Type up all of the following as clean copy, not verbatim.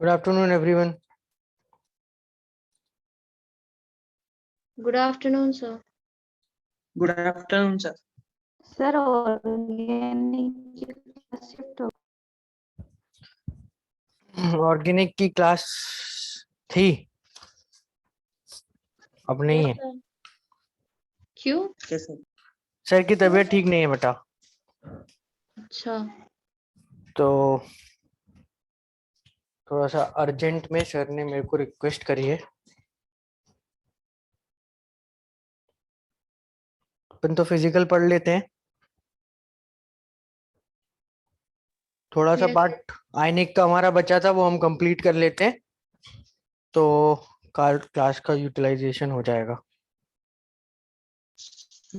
Good afternoon, everyone. Good afternoon, sir. Good afternoon, sir. Sir organic class shift हो organic की class थी, अब नहीं है। क्यों? कैसे? सर की तबीयत ठीक नहीं है बेटा, अच्छा, तो थोड़ा सा अर्जेंट में सर ने मेरे को रिक्वेस्ट करी है। अपन तो फिजिकल पढ़ लेते हैं, थोड़ा सा Yes. पार्ट आयनिक का हमारा बचा था वो हम कंप्लीट कर लेते हैं, तो क्लास का यूटिलाइजेशन हो जाएगा।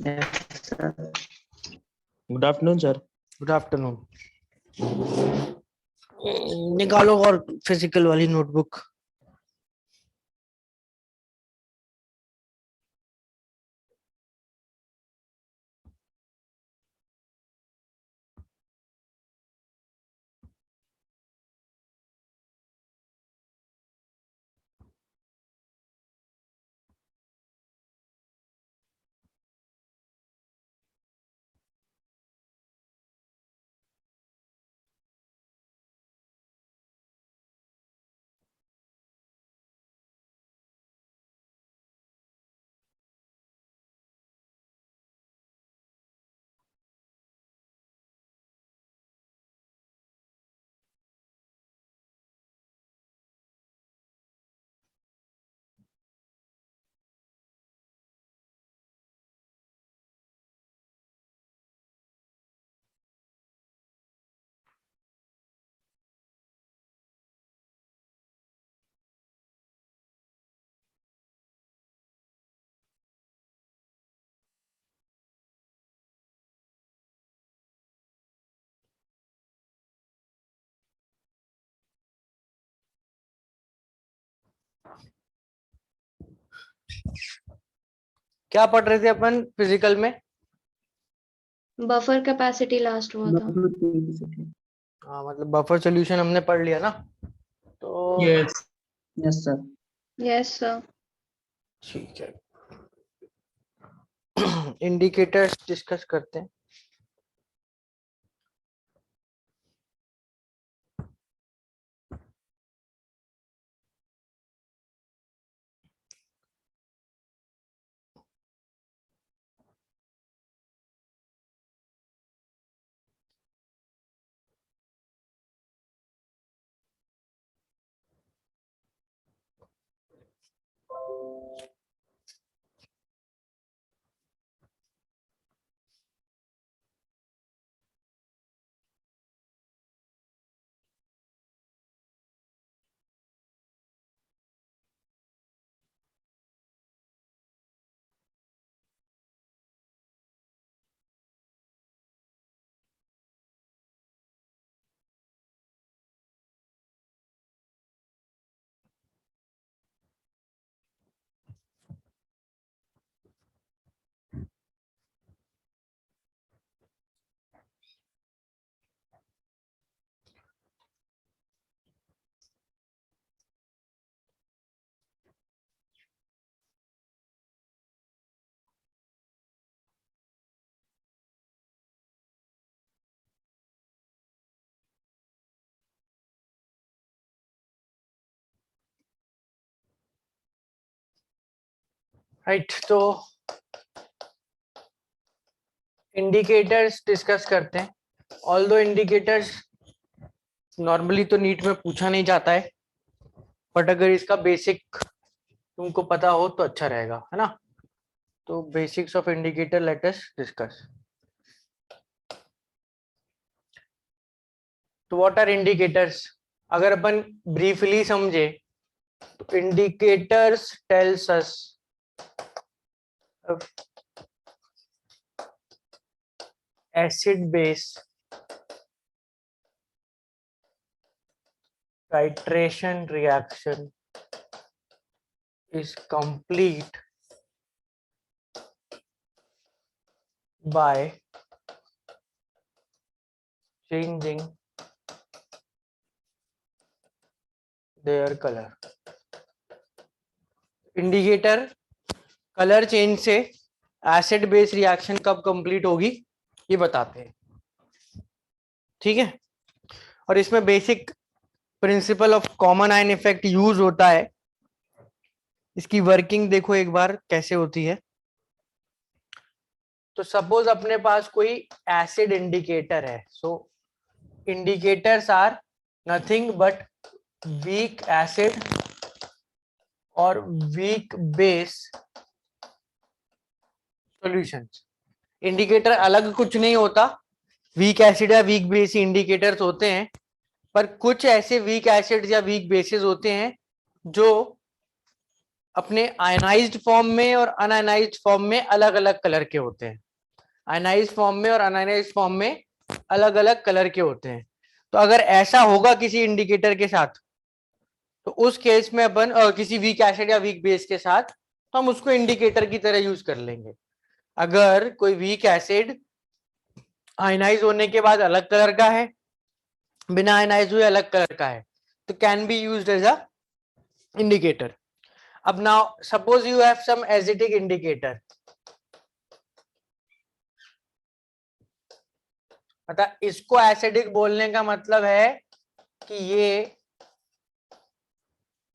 Yes, sir. Good afternoon, sir. Good afternoon. निकालो और फिजिकल वाली नोटबुक। क्या पढ़ रहे थे अपन फिजिकल में? बफर कैपेसिटी लास्ट हुआ था। हाँ, मतलब बफर सॉल्यूशन हमने पढ़ लिया ना, तो Yes. Yes, sir. Yes, sir. ठीक है। इंडिकेटर्स डिस्कस करते हैं। राइट, तो इंडिकेटर्स डिस्कस करते हैं। ऑल्दो इंडिकेटर्स नॉर्मली तो नीट में पूछा नहीं जाता है, बट अगर इसका बेसिक तुमको पता हो तो अच्छा रहेगा, है ना। तो basics of indicator let us discuss. तो व्हाट आर इंडिकेटर्स? अगर अपन ब्रीफली समझे तो indicators tells us acid base titration reaction is complete by changing their color. Indicator colour change से एसिड बेस रिएक्शन कब कंप्लीट होगी ये बताते हैं, ठीक है। और इसमें basic principle of common ion effect use होता है। इसकी वर्किंग देखो एक बार कैसे होती है। तो सपोज अपने पास कोई एसिड इंडिकेटर है, so indicators are nothing but weak acid और वीक बेस सॉल्यूशंस। इंडिकेटर अलग कुछ नहीं होता, वीक एसिड या वीक बेस इंडिकेटर्स होते हैं, पर कुछ ऐसे वीक एसिड या वीक बेसिस होते हैं जो अपने आयनाइज्ड फॉर्म में और अनआयनाइज्ड फॉर्म में अलग अलग कलर के होते हैं। आयनाइज्ड फॉर्म में और अनआयनाइज्ड फॉर्म में अलग अलग कलर के होते हैं। तो अगर ऐसा होगा किसी इंडिकेटर के साथ, तो उस केस में अपन किसी वीक एसिड या वीक बेस के साथ, तो हम उसको इंडिकेटर की तरह यूज कर लेंगे। अगर कोई वीक एसिड आयनाइज होने के बाद अलग कलर का है, बिना आयनाइज हुए अलग कलर का है, तो can be used as a indicator. अब now suppose you have some acidic indicator, मतलब इसको एसिडिक बोलने का मतलब है कि ये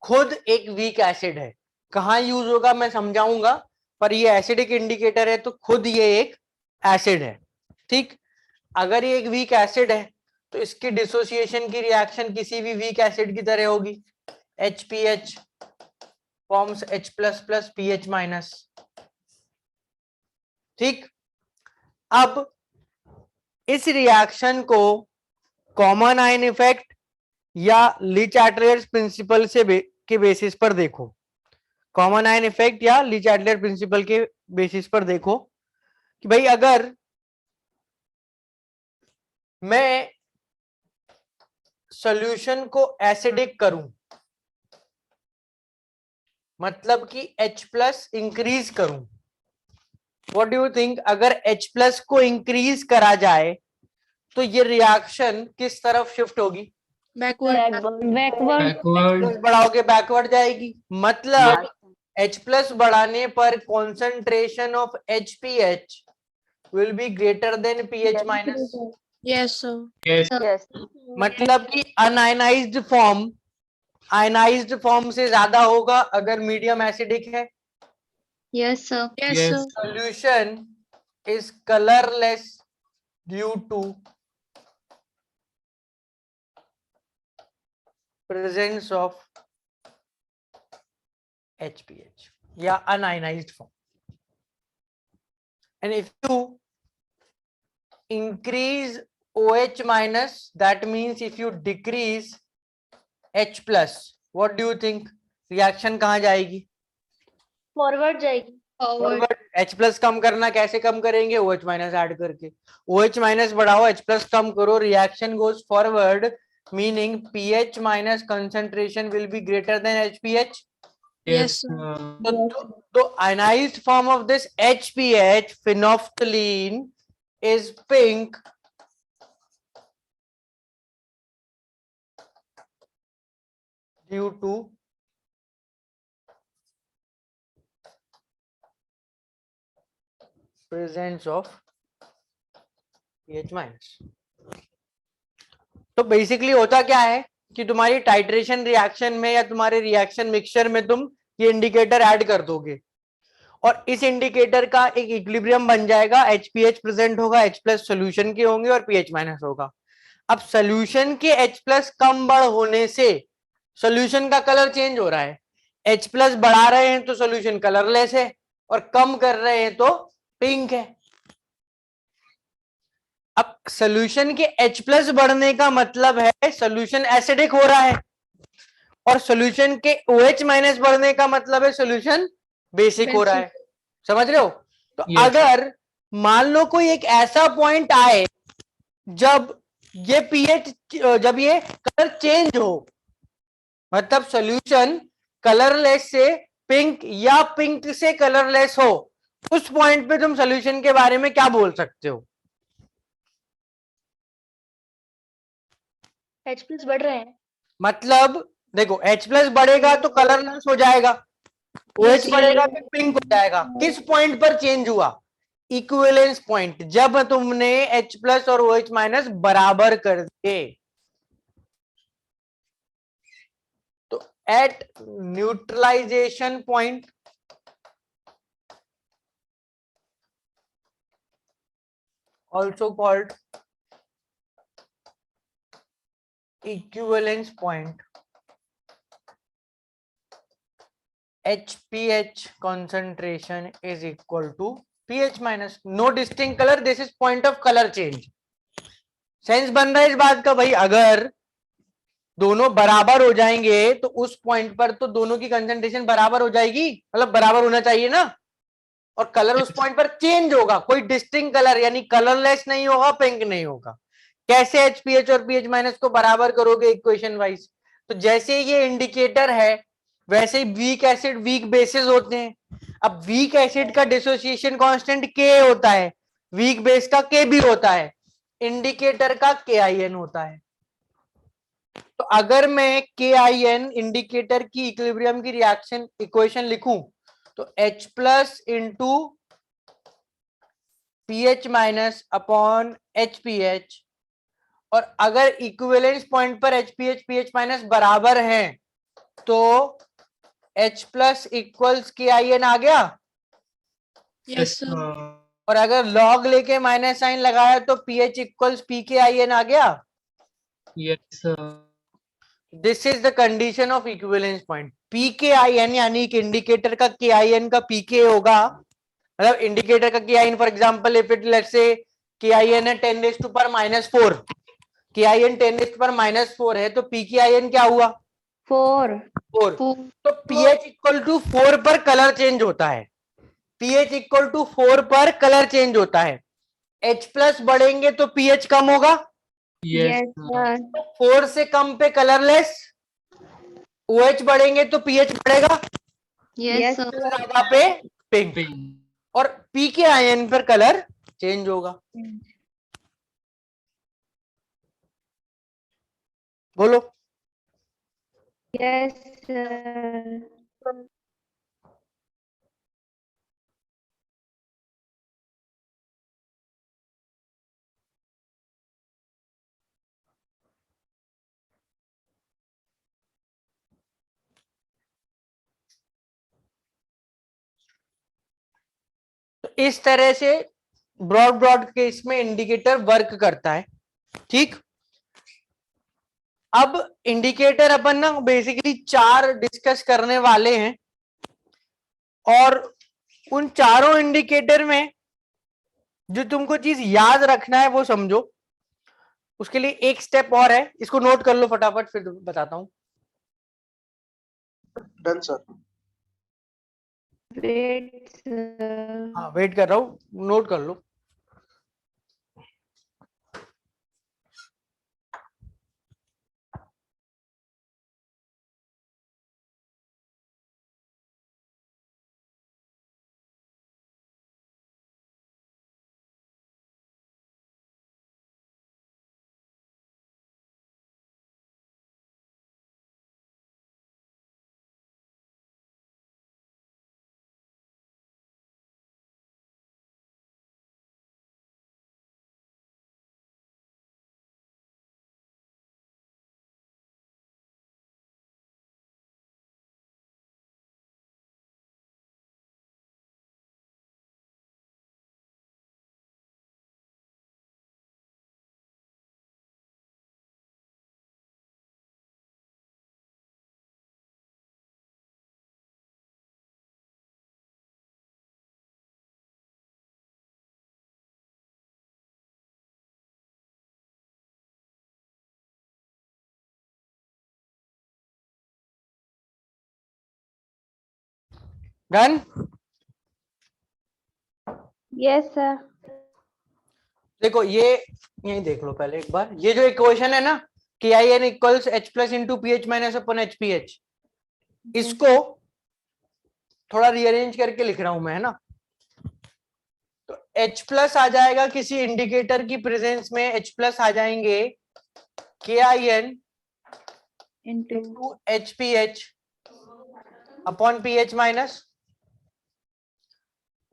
खुद एक वीक एसिड है। कहाँ यूज होगा मैं समझाऊंगा, पर ये एसिडिक इंडिकेटर है तो खुद ये एक एसिड है, ठीक। अगर ये एक वीक एसिड है तो इसकी डिसोसिएशन की रिएक्शन किसी भी वीक एसिड की तरह होगी। HPH फॉर्म्स H++ PH-, ठीक। अब इस रिएक्शन को कॉमन आयन इफेक्ट या ली-चाटलर्स प्रिंसिपल से के बेसिस पर देखो। कॉमन आयन इफेक्ट या ली-चाटलर प्रिंसिपल के बेसिस पर देखो कि भाई अगर मैं सॉल्यूशन को एसिडिक करूं, मतलब कि H+ इंक्रीज करूं, व्हाट डू यू थिंक, अगर H+ को इंक्रीज करा जाए तो ये रिएक्शन किस तरफ शिफ्ट होगी? बैकवर्ड। Backward. बढ़ाओगे बैकवर्ड जाएगी। मतलब H+ बढ़ाने पर concentration of HPH will be greater than PH-। Yes sir. Yes. Yes. मतलब कि अनआयनाइज्ड फॉर्म आयनाइज्ड फॉर्म से ज्यादा होगा अगर मीडियम एसिडिक है। Yes sir. Yes. Solution is colorless due to presence of HPH या unionized form. And if you increase OH-, that means if you decrease H+, what do you think? Reaction कहाँ जाएगी? Forward जाएगी. Forward. H+ कम करना कैसे कम करेंगे? OH- add करके। OH- बढ़ाओ, H+ कम करो, reaction goes forward, meaning PH- concentration will be greater than HPH. Yes. So ionized form of this HPH, phenolphthalein, is pink due to presence of PH-. तो basically होता क्या है कि तुम्हारी titration reaction में या तुम्हारे रिएक्शन मिक्सचर में तुम ये इंडिकेटर ऐड कर दोगे और इस इंडिकेटर का एक इक्विलिब्रियम बन जाएगा। HPH प्रेजेंट होगा, H+ सॉल्यूशन के होंगे और PH- होगा। अब सॉल्यूशन के H+ कम बढ़ होने से सॉल्यूशन का कलर चेंज हो रहा है। H+ बढ़ा रहे हैं तो सॉल्यूशन कलरलेस है और कम कर रहे हैं तो पिंक है। अब सॉल्यूशन के H+ बढ़ने का मतलब है सॉल्यूशन एसिडिक हो रहा है और सॉल्यूशन के OH- बढ़ने का मतलब है सॉल्यूशन बेसिक हो रहा है। समझ रहे हो? तो Yes. अगर मान लो कोई एक ऐसा पॉइंट आए जब ये पीएच जब ये कलर चेंज हो, मतलब सॉल्यूशन कलरलेस से पिंक या पिंक से कलरलेस हो, उस पॉइंट पे तुम सॉल्यूशन के बारे में क्या बोल सकते हो? H+ बढ़ रहे हैं. मतलब देखो H प्लस बढ़ेगा तो कलरलेस हो जाएगा, OH बढ़ेगा तो पिंक हो जाएगा। किस पॉइंट पर चेंज हुआ? इक्विवेलेंस पॉइंट, जब तुमने H प्लस और OH माइनस बराबर कर दिए। तो at neutralisation point also called equivalence point, HPH concentration is equal to pH minus, no distinct color, this is point of color change। Sense बन रहा है इस बात का भाई, अगर दोनों बराबर हो जाएंगे तो उस पॉइंट पर तो दोनों की कंसंट्रेशन बराबर हो जाएगी, मतलब बराबर होना चाहिए ना, और कलर उस पॉइंट पर चेंज होगा, कोई डिस्टिंक्ट कलर यानी कलरलेस नहीं होगा, पिंक नहीं होगा। कैसे HPH और pH माइनस को बराबर करोगे इक्वेशन वाइज? तो जैसे ये इंडिकेटर है वैसे ही वीक एसिड वीक बेसिस होते हैं। अब वीक एसिड का डिसोसिएशन कांस्टेंट K होता है, वीक बेस का K भी होता है, इंडिकेटर का KIN होता है। तो अगर मैं KIN इंडिकेटर की इक्विलिब्रियम की रिएक्शन इक्वेशन लिखूं तो H plus into pH minus upon HPH, और अगर इक्विवेलेंस पॉइंट पर HPH pH माइनस बराबर हैं तो H प्लस इक्वल्स KIN आ गया, Yes, sir. और अगर लॉग लेके माइनस साइन लगाया तो pH इक्वल्स PKIN आ गया। Yes, sir. This is the condition of equivalence point. PKIN यानी कि इंडिकेटर का KIN का PK होगा, मतलब इंडिकेटर का KIN for example if it let's say KIN है 10 raise to power -4, KIN 10 raise to power -4 है तो PKIN क्या हुआ? 4 4। तो pH इक्वल टू 4 पर कलर चेंज होता है, pH इक्वल टू 4 पर कलर चेंज होता है। H प्लस बढ़ेंगे तो pH कम होगा, Yes, sir. 4 से कम पे कलरलेस, OH बढ़ेंगे तो pH बढ़ेगा, Yes, sir. ज्यादा पे पिंक, Pink. और PKIN पर कलर चेंज होगा। बोलो। Yes, sir. तो इस तरह से ब्रॉड केस में इंडिकेटर वर्क करता है, ठीक। अब इंडिकेटर अपन ना बेसिकली 4 डिस्कस करने वाले हैं, और उन चारों इंडिकेटर में जो तुमको चीज याद रखना है वो समझो। उसके लिए एक स्टेप और है, इसको नोट कर लो फटाफट फिर बताता हूं। Done sir. Wait, sir. हाँ वेट कर रहा हूं, नोट कर लो। डन। Yes, sir. देखो ये यही देख लो पहले एक बार, ये जो इक्वेशन है ना KIN equals H plus into PH minus अपन HPH, इसको थोड़ा रीअरेंज करके लिख रहा हूं मैं, है ना। तो H प्लस आ जाएगा किसी इंडिकेटर की प्रेजेंस में, H प्लस आ जाएंगे KIN into to HPH upon pH minus,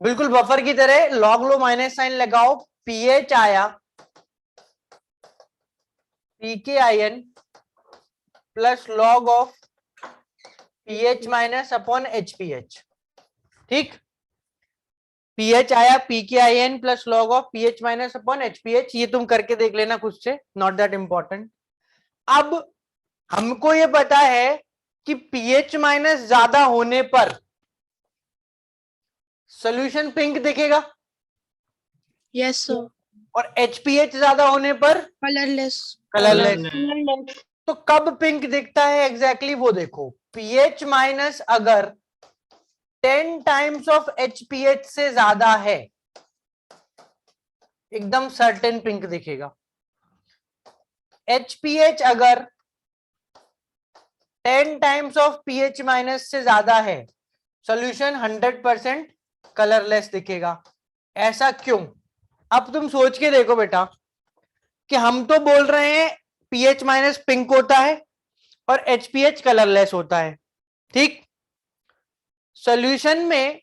बिल्कुल बफर की तरह लॉग लो माइनस साइन लगाओ, पीएच आया PKIN plus log of pH minus upon HPH। ठीक, पीएच आया PKIN plus log of pH minus upon HPH, ये तुम करके देख लेना खुद से, नॉट दैट इंपॉर्टेंट। अब हमको ये पता है कि पीएच माइनस ज्यादा होने पर सॉल्यूशन पिंक दिखेगा Yes, sir. और HPH ज्यादा होने पर Colorless. कलरलेस। तो कब पिंक दिखता है एग्जैक्टली वो देखो, पीएच माइनस अगर 10 टाइम्स ऑफ HPH से ज्यादा है, एकदम सर्टेन पिंक दिखेगा। HPH अगर 10 टाइम्स ऑफ पीएच माइनस से ज्यादा है, सॉल्यूशन 100% कलरलेस दिखेगा। ऐसा क्यों? अब तुम सोच के देखो बेटा कि हम तो बोल रहे हैं पीएच माइनस पिंक होता है और HPH कलरलेस होता है, ठीक। सॉल्यूशन में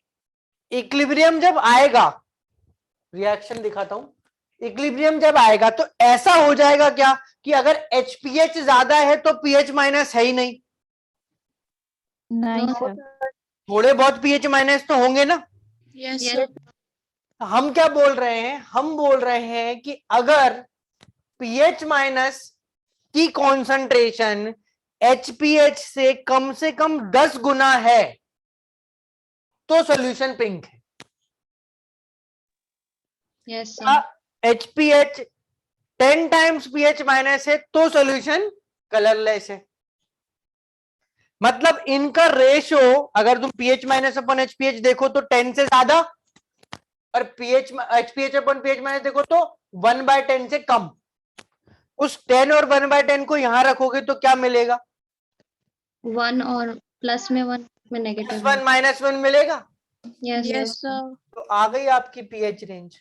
इक्विलिब्रियम जब आएगा, रिएक्शन दिखाता हूं, इक्विलिब्रियम जब आएगा तो ऐसा हो जाएगा क्या कि अगर HPH ज्यादा है तो पीएच माइनस है ही नहीं, नहीं No. सर, थोड़े बहुत पीएच माइनस तो होंगे ना। Yes, Yes. sir. हम क्या बोल रहे हैं, हम बोल रहे हैं कि अगर पीएच माइनस की कॉन्सेंट्रेशन HPH से कम 10 गुना है तो सॉल्यूशन पिंक है। Yes, sir. HPH 10 times pH minus है तो सॉल्यूशन कलरलेस है। मतलब इनका रेशो अगर तुम पीएच माइनस अपन HPH देखो तो 10 से ज्यादा, और पीएच HPH अपन पीएच माइनस देखो तो 1/10 से कम। उस 10 और 1/10 को यहां रखोगे तो क्या मिलेगा? 1 और प्लस में 1 में नेगेटिव। +1 -1 मिलेगा। Yes, Yes, sir. तो आ गई आपकी pH range.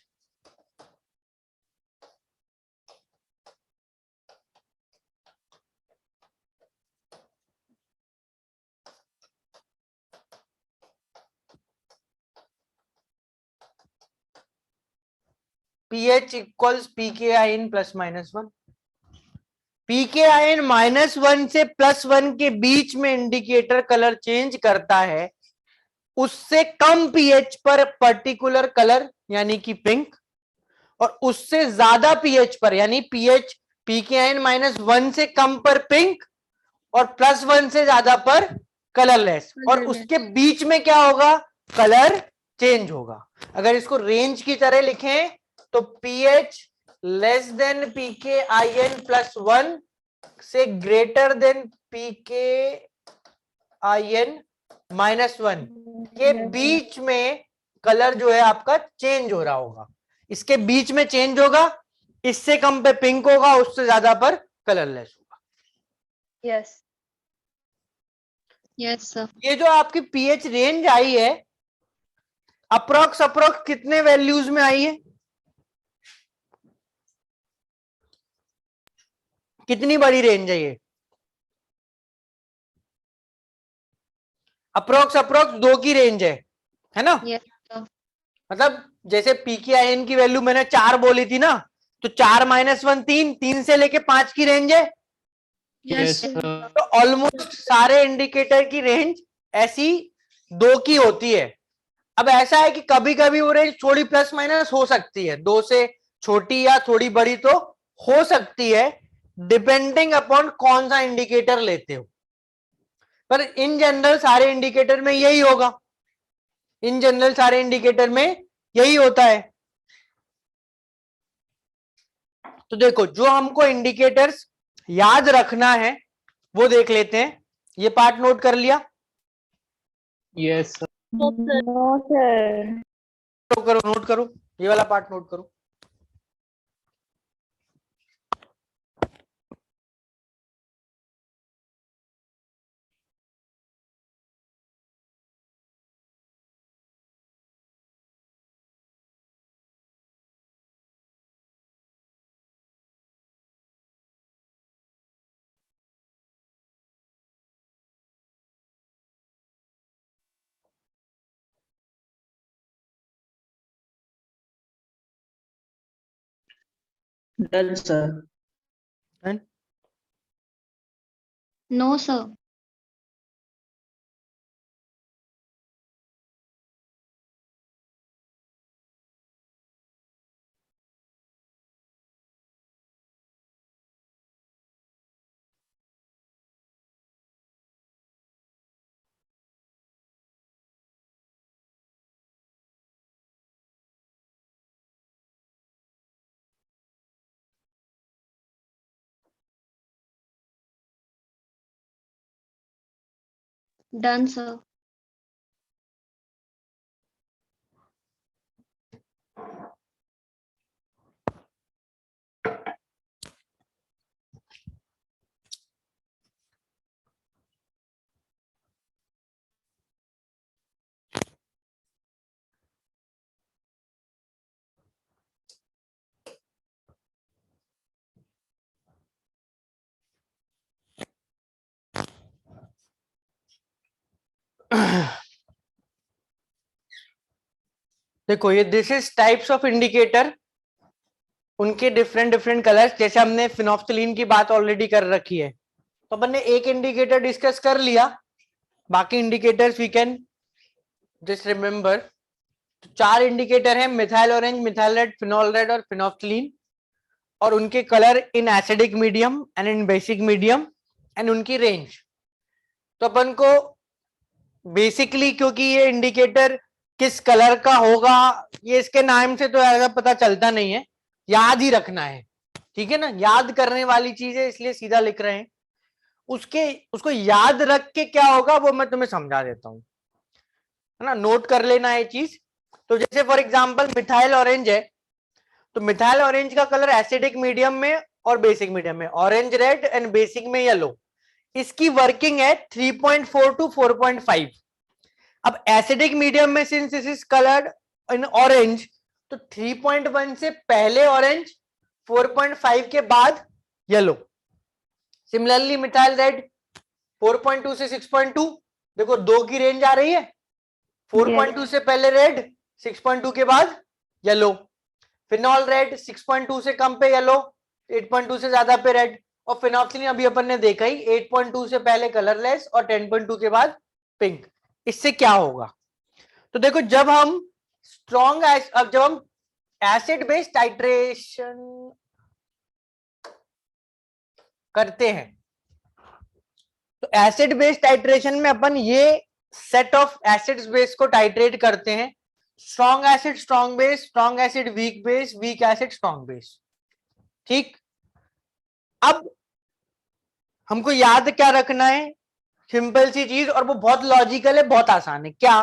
pH equals PKIN +-1। PKIN -1 से +1 के बीच में इंडिकेटर कलर चेंज करता है, उससे कम पीएच पर पर्टिकुलर कलर यानी कि पिंक, और उससे ज्यादा पीएच पर यानी पीएच PKIN -1 से कम पर पिंक और +1 से ज्यादा पर कलरलेस, और Colourless. उसके बीच में क्या होगा? कलर चेंज होगा। अगर इसको रेंज की तरह लिखें तो pH लेस देन PKIN +1 से ग्रेटर देन PKIN -1 के बीच में कलर जो है आपका चेंज हो रहा होगा। इसके बीच में चेंज होगा, इससे कम पे पिंक होगा, उससे ज्यादा पर कलरलेस होगा। yes, Yes, sir. ये जो आपकी पीएच रेंज आई है, अप्रोक्स कितने वैल्यूज में आई है? कितनी बड़ी रेंज है ये? अप्रोक्स 2 की रेंज है ना? Yes, sir. मतलब जैसे PKIN की वैल्यू मैंने 4 बोली थी ना, तो 4 -1 3, 3 से लेके 5 की रेंज है। Yes, sir. तो ऑलमोस्ट सारे इंडिकेटर की रेंज ऐसी 2 की होती है। अब ऐसा है कि कभी कभी वो रेंज थोड़ी प्लस माइनस हो सकती है, 2 से छोटी या थोड़ी बड़ी तो हो सकती है, डिपेंडिंग अपॉन कौन सा इंडिकेटर लेते हो। पर इन जनरल सारे इंडिकेटर में यही होगा, इन जनरल सारे इंडिकेटर में यही होता है। तो देखो, जो हमको इंडिकेटर्स याद रखना है वो देख लेते हैं। ये पार्ट नोट कर लिया? Yes, sir. no sir, note करो, ये वाला पार्ट नोट करो। Done, sir. No, sir. Done, sir. देखो ये this is types of indicator, उनके डिफरेंट डिफरेंट कलर्स। जैसे हमने फिनोप्सिलीन की बात ऑलरेडी कर रखी है, तो अपन ने एक इंडिकेटर डिस्कस कर लिया, बाकी indicators we can just remember. तो 4 इंडिकेटर हैं, methyl orange, methyl red, phenol red और फिनोप्सिलीन, और उनके colour in acidic medium and in basic medium and उनकी रेंज। तो अपन को बेसिकली, क्योंकि ये इंडिकेटर किस कलर का होगा ये इसके नाम से तो ऐसा पता चलता नहीं है, याद ही रखना है, ठीक है ना, याद करने वाली चीज है, इसलिए सीधा लिख रहे हैं। उसको याद रख के क्या होगा वो मैं तुम्हें समझा देता हूं, है ना, नोट कर लेना ये चीज। तो जैसे फॉर एग्जांपल मिथाइल ऑरेंज है, तो मिथाइल ऑरेंज का कलर एसिडिक मीडियम में और बेसिक मीडियम में, ऑरेंज रेड एंड बेसिक में येलो। इसकी वर्किंग है 3.4 टू 4.5। अब एसिडिक मीडियम में since this is coloured in orange, तो 3.1 से पहले ऑरेंज, 4.5 के बाद येलो। सिमिलरली मिथाइल रेड 4.2 से 6.2, देखो 2 की रेंज आ रही है, 4.2 से पहले रेड, 6.2 के बाद येलो। फिनॉल रेड 6.2 से कम पे येलो, 8.2 से ज्यादा पे रेड। और फिनॉक्सिलिन अभी अपन ने देखा ही, 8.2 से पहले कलरलेस और 10.2 के बाद पिंक। इससे क्या होगा, तो देखो जब हम एसिड बेस टाइट्रेशन करते हैं, तो एसिड बेस टाइट्रेशन में अपन ये सेट ऑफ एसिड्स बेस को टाइट्रेट करते हैं, strong acid strong base, strong acid weak base, weak acid strong base. ठीक, अब हमको याद क्या रखना है, सिंपल सी चीज, और वो बहुत लॉजिकल है, बहुत आसान है। क्या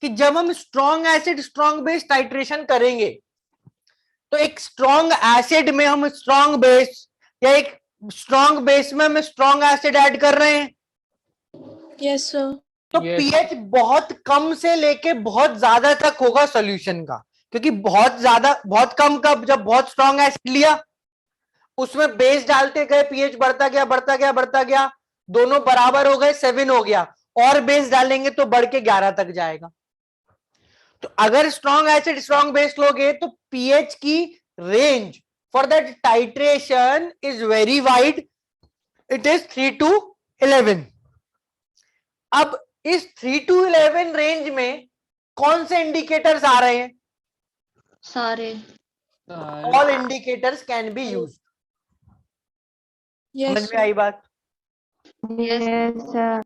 कि जब हम strong acid strong base titration करेंगे, तो एक स्ट्रॉन्ग एसिड में हम स्ट्रॉन्ग बेस, या एक स्ट्रॉन्ग बेस में हम स्ट्रॉन्ग एसिड ऐड कर रहे हैं। Yes sir. तो पीएच बहुत कम से लेके बहुत ज्यादा तक होगा सॉल्यूशन का, क्योंकि बहुत कम कब, जब बहुत स्ट्रॉन्ग एसिड लिया, उसमें बेस डालते गए, पीएच बढ़ता गया बढ़ता गया बढ़ता गया, दोनों बराबर हो गए, 7 हो गया, और बेस डालेंगे तो बढ़ के 11 तक जाएगा। तो अगर स्ट्रॉन्ग एसिड स्ट्रॉन्ग बेस लोगे तो पीएच की range for that titration is very wide, it is 3 to 11। अब इस 3 to 11 रेंज में कौन से इंडिकेटर्स आ रहे हैं? सारे। All indicators can be used. समझ यस में आई बात? Yes, sir.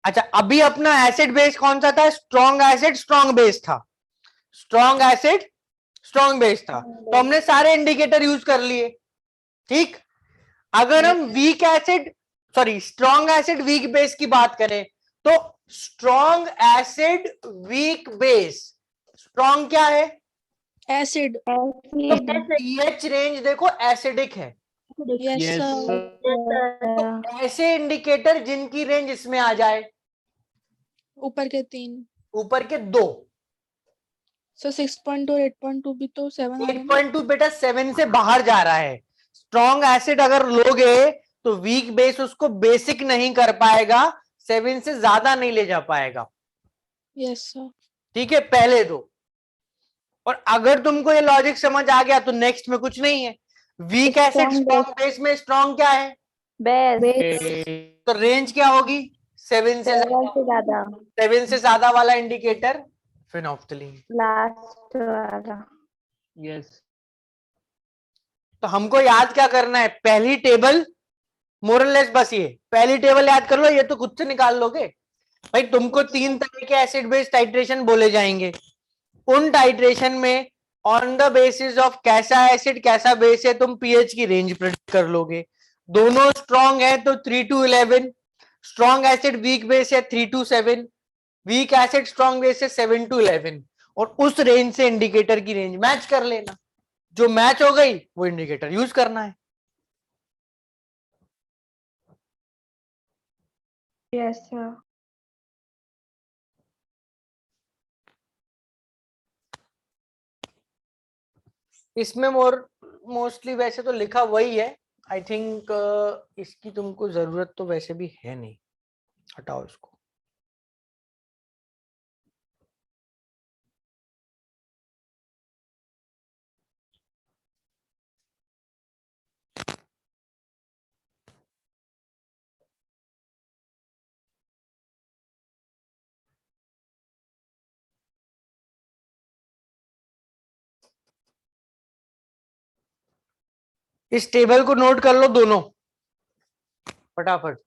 अच्छा, अभी अपना एसिड बेस कौन सा था? स्ट्रॉन्ग एसिड स्ट्रॉन्ग बेस था, स्ट्रॉन्ग एसिड स्ट्रॉन्ग बेस था, तो हमने सारे इंडिकेटर यूज कर लिए। ठीक, अगर हम week acid strong acid weak base की बात करें, तो strong acid weak base, strong क्या है? एसिड। तो पीएच रेंज देखो एसिडिक है, यस सर। तो ऐसे इंडिकेटर जिनकी रेंज इसमें आ जाए, ऊपर के 3। ऊपर के 2। सो 6.2 और 8.2 भी तो 7 आ रहे हैं ना? 8.2 बेटा 7 से बाहर जा रहा है। स्ट्रॉन्ग एसिड अगर लोगे तो वीक बेस उसको बेसिक नहीं कर पाएगा, 7 से ज्यादा नहीं ले जा पाएगा। Yes sir. ठीक है, पहले दो। और अगर तुमको ये लॉजिक समझ आ गया तो नेक्स्ट में कुछ नहीं है। Weak acid Strong strong base में स्ट्रॉन्ग क्या है? बेस तो रेंज क्या होगी? 7 से 7 से ज्यादा 7 से ज्यादा वाला इंडिकेटर फिनोल्फ्थालीन। लास्ट वाला Yes. तो हमको याद क्या करना है? पहली टेबल मोरलेस, बस ये पहली टेबल याद कर लो, ये तो खुद से निकाल लोगे भाई। तुमको 3 तरह के एसिड बेस टाइट्रेशन बोले जाएंगे। उन टाइट्रेशन में ऑन द बेसिस ऑफ कैसा एसिड कैसा बेस है तुम पीएच की रेंज प्रेडिक्ट कर लोगे। दोनों स्ट्रॉन्ग है तो 3 to 11, strong acid weak base है 3 to 7, week acid strong base है 7 to 11, और उस रेंज से इंडिकेटर की रेंज मैच कर लेना। जो मैच हो गई वो इंडिकेटर यूज करना है। Yes sir. इसमें मोस्टली वैसे तो लिखा वही है। आई थिंक इसकी तुमको जरूरत तो वैसे भी है नहीं, हटाओ इसको। इस टेबल को नोट कर लो दोनों फटाफट।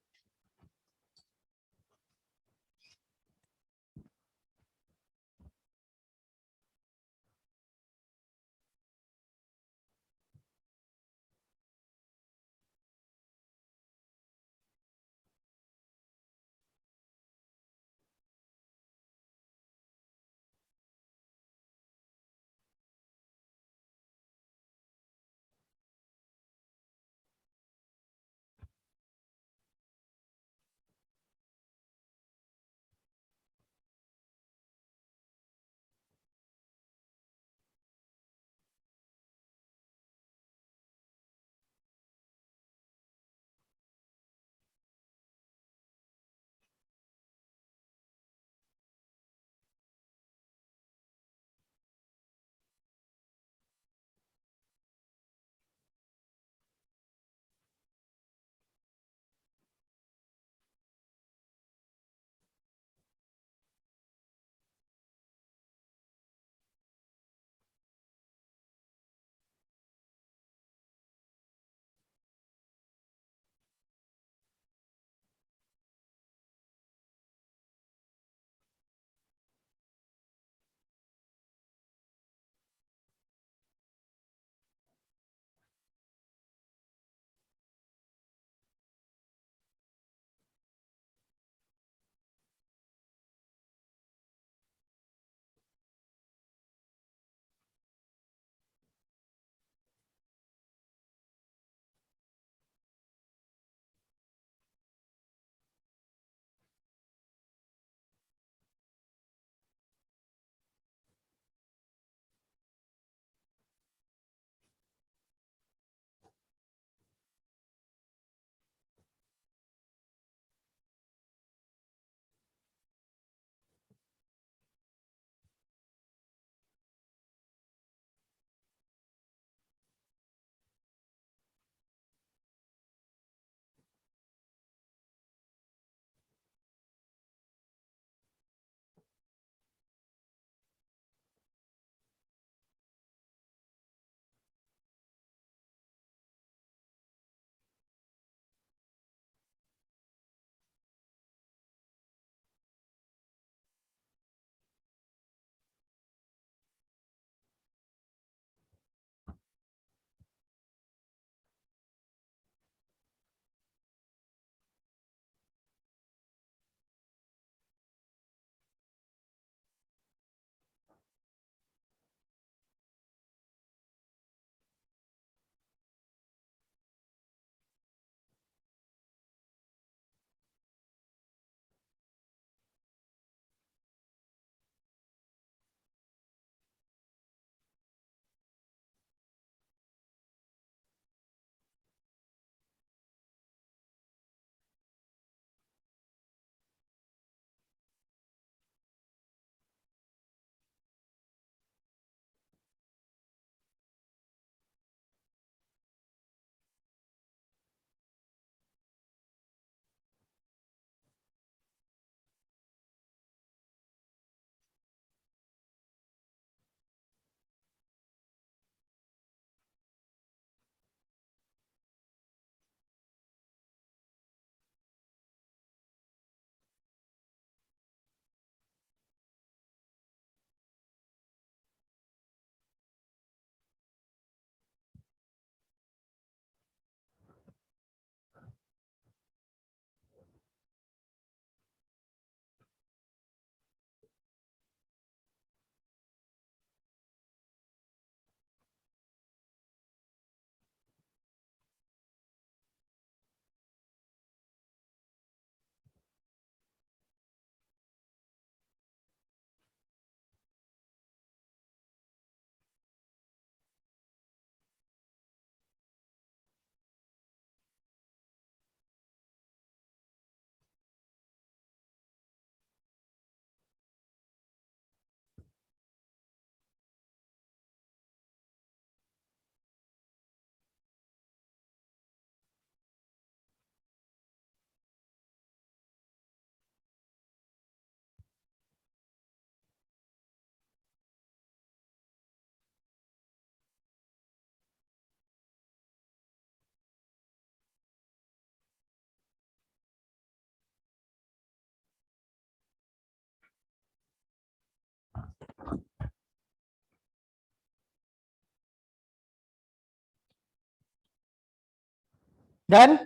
Done?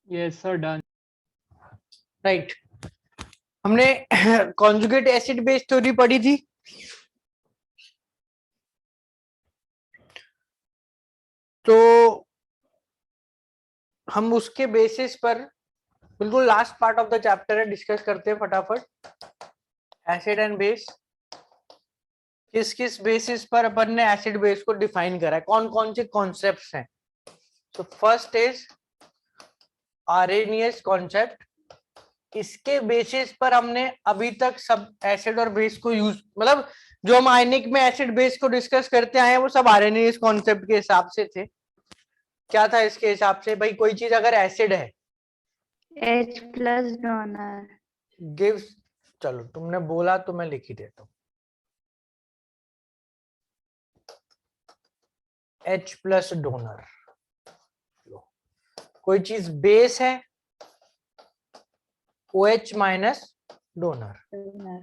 Yes, sir, done. Right हमने कॉन्जुगेट एसिड बेस थ्योरी पढ़ी थी. तो हम उसके बेसिस पर बिल्कुल last part of the chapter है, डिस्कस करते हैं फटाफट. एसिड एंड बेस, किस किस बेसिस पर अपन ने एसिड बेस को डिफाइन करा है, कौन कौन से कॉन्सेप्ट्स हैं. तो फर्स्ट इज आर्रेनियस कॉन्सेप्ट. इसके बेसिस पर हमने अभी तक सब एसिड और बेस को यूज, मतलब जो हम आयनिक में एसिड बेस को डिस्कस करते आए हैं वो सब आर्रेनियस कॉन्सेप्ट के हिसाब से थे. क्या था इसके हिसाब से? भाई कोई चीज अगर एसिड है, H plus donor. गिव्स, चलो तुमने बोला तो मैं लिख ही देता हूं. H plus donor. कोई चीज बेस है, OH माइनस डोनर. Donor.